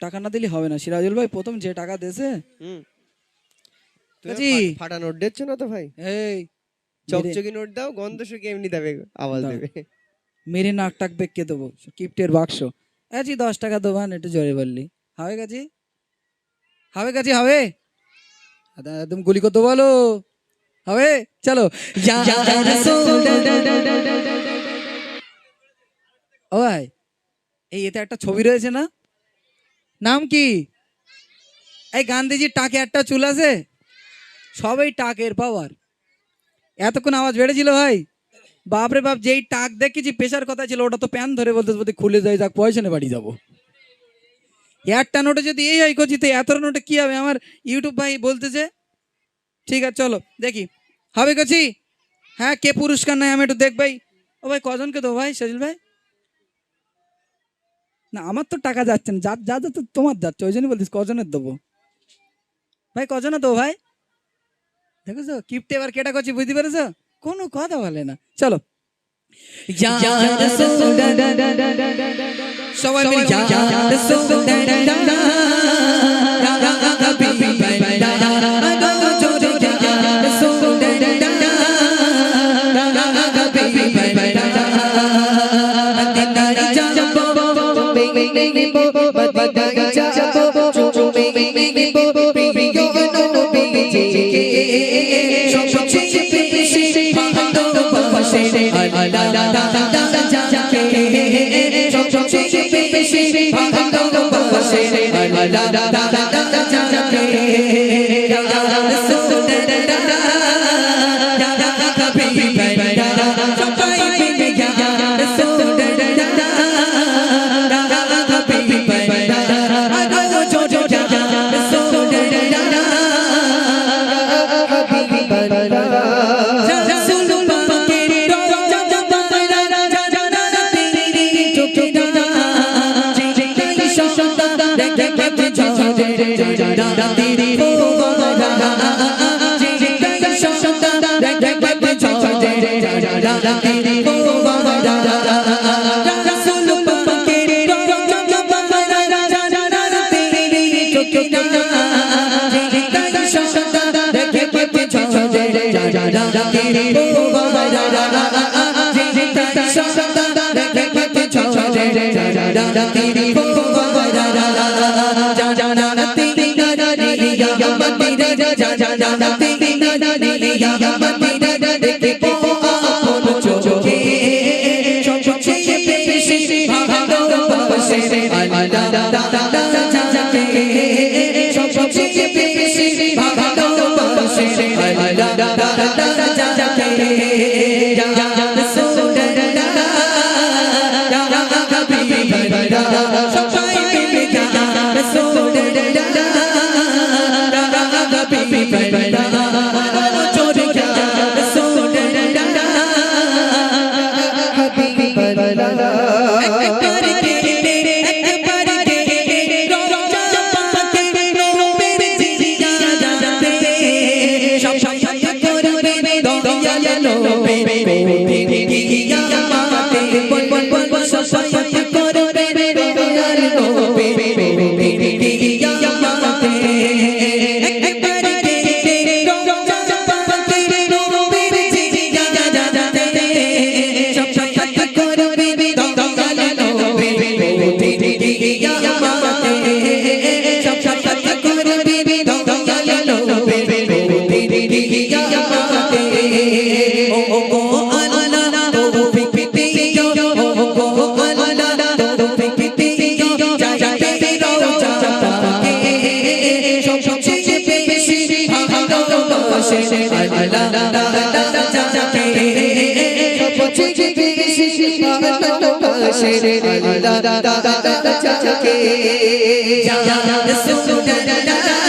টাকা না দিলে হবে না সিরাজুল ভাই, প্রথম যে টাকা দেছে ফাটা নোট দিচ্ছ না তো ভাই? এই চকচকি নোট দাও, গন্ধ শুকে এমনি দেবে, আওয়াজ দেবে। মেরে নাক টাক বেঁকে দেবো, কিপ্টের বাক্স। আছি 10 টাকা দেবান, একটু জোরে বললি হবে কাজী, হবে কাজী, হবে একদম গুলি করতে বলো, হবে চলো। ও ভাই এই এতে একটা ছবি রয়েছে না, নাম কি? এই গান্ধীজির টাকে একটা চুল আছে, সবই টাকের পাওয়ার। এতক্ষণ আওয়াজ বেড়েছিল ভাই, বাপরে বাপ, যেই টাক দেখেছি পেশার কথা ছিল, ওটা তো প্যান ধরে বলতে বলতে খুলে যায়, যাক পয়সা নিয়ে বাড়ি যাবো। একটা নোটে যদি এই হয় করছি, তো এত নোটে কি হবে? আমার ইউটিউব ভাই বলতেছে। ঠিক আছে চলো দেখি, হবে করছি। হ্যাঁ কে পুরস্কার নেয় আমি একটু দেখবাই। ও ভাই কজনকে দেবো ভাই সাজিল ভাই? না আমার তো টাকা যাচ্ছে না, যা যা তো তোমার যাচ্ছে, ওই জন্যই বলছিস কজনের দেবো ভাই, কজনের দেবো ভাই? দেখেছো কিপ্টে এবার কেটা করছি, বুঝতে পেরেছো? কোনো কথা বলে না। চলো সবাই da da da da da da da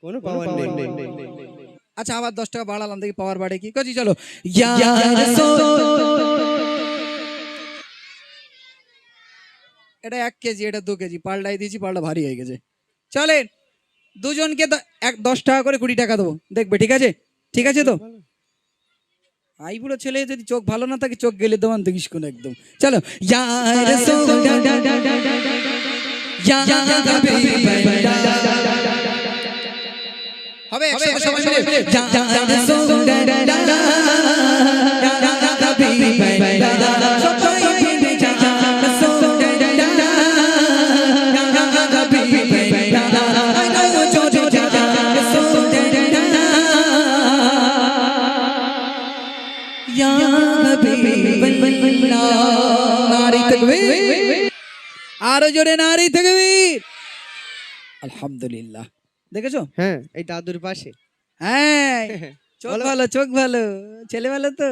কোনো পাওয়ার নেই। আচ্ছা আবার 10 টাকা বাড়ালাম, দেখি পাওয়ার বাড়ে কি। কচি চলো। ইয়া রাসূল, এটা 1 কেজি, এটা 2 কেজি, পাল্টাই দিয়েছি, পাল্টা ভারী হয়ে গেছে। চলেন দুজনকে 10 টাকা করে 20 টাকা দেবো, দেখবে ঠিক আছে? ঠিক আছে তো? আই বুড়ো ছেলে যদি চোখ ভালো না থাকে চোখ গেলে দেওয়ান দেখিস কোন একদম। চলো। ইয়া রাসূল ইয়া হাবিবাল্লাহ, হবে একসাথে সবাই মিলে। ইয়া রাসূল আরো জোরে নারী তাকবীর। আলহামদুলিল্লাহ। দেখেছো? হ্যাঁ, এই দাদুর পাশে। হ্যাঁ, চোখ ভালো, চোখ ভালো, ছেলে ভালো তো।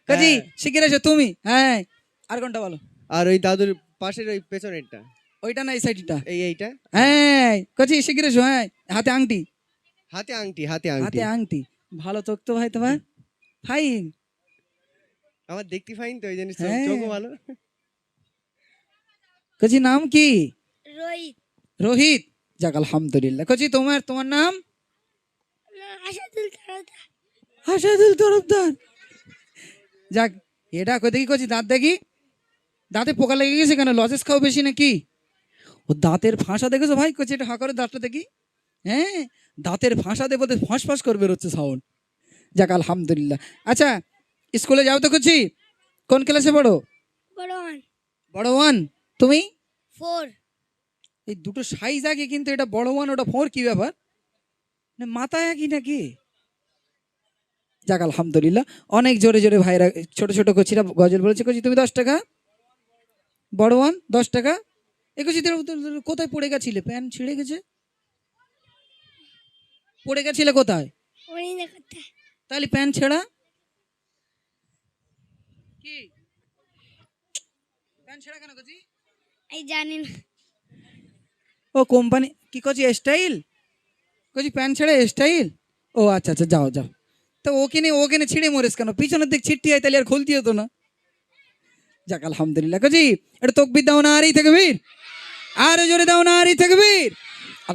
কাজী শিখে এসো তুমি। হ্যাঁ, আর কোনটা বলো? আর ওই দাদুর পাশের ওই পেছনেরটা, ওইটা না এই সাইডটা। এইটা। হ্যাঁ, কাজী শিখে এসো। হ্যাঁ, হাতে আংটি, হাতে আংটি, হাতে আংটি। হাতে আংটি। ভালো চোখ তো ভাই, তোমার ফাইন। আমার দেখতে ফাইন তো, ওই জন্য হ্যাঁ। চোখও ভালো। কাজী নাম কি? রোহিত। রোহিত। যাক আলহামদুলিল্লাহ। কাজী তোমার নাম? আশাদুল তরফদার। আশাদুল তরফদার। যাক, এটা কই দেখি কাজী, দাঁত দেখি। দাঁতে পোকা লেগে গেছে কেন? লজেস খাও বেশি নাকি? ও দাঁতের ফাঁসা দেখেছো ভাই? কাজী এটা হা করে দাঁতটা দেখি। হ্যাঁ, দাঁতের ফাঁসা দেবো, ফস ফস করে বেরোচ্ছে সাউন্ড। যাক আলহামদুলিল্লাহ। আচ্ছা, স্কুলে যাও তো কাজী? কোন ক্লাসে পড়ো? বড় ওয়ান। বড় ওয়ান। তুমি? 4। এই দুটো সাইজ আগে, কিন্তু এটা বড় ওয়ান, ওটা 4, কি ব্যাপার? মাথায় একই নাকি? যাক আলহামদুলিল্লাহ। অনেক জোরে জোরে ভাইরা, ছোট ছোট কচিরা গজল বলেছে। কচি তুমি 10 টাকা, বড় ওয়ান 10 টাকা। এ কচি কোথায় পড়ে গেছিলে? প্যান্ট ছিঁড়ে গেছে, পড়ে গেছিলে কোথায়? ওই দেখতে। তাহলে প্যান্ট ছেঁড়া কি? প্যান্ট ছেঁড়া কেন কচি? এই জানি না। ও কোম্পানি কি কচি? স্টাইল কচি, প্যান্ট ছেড়ে স্টাইল। ও আচ্ছা আচ্ছা, যাও যাও। তো ওখানে ছিঁড়ে মরেস কেন? পিছনের দিক ছিটটি হয়, তাহলে আর খুলতে হতো না। যাক আলহামদুলিল্লাহ। কচি এটা তকবীর দাও না, আরই তাকবীর। আরো জোরে দাও না, আরই তাকবীর।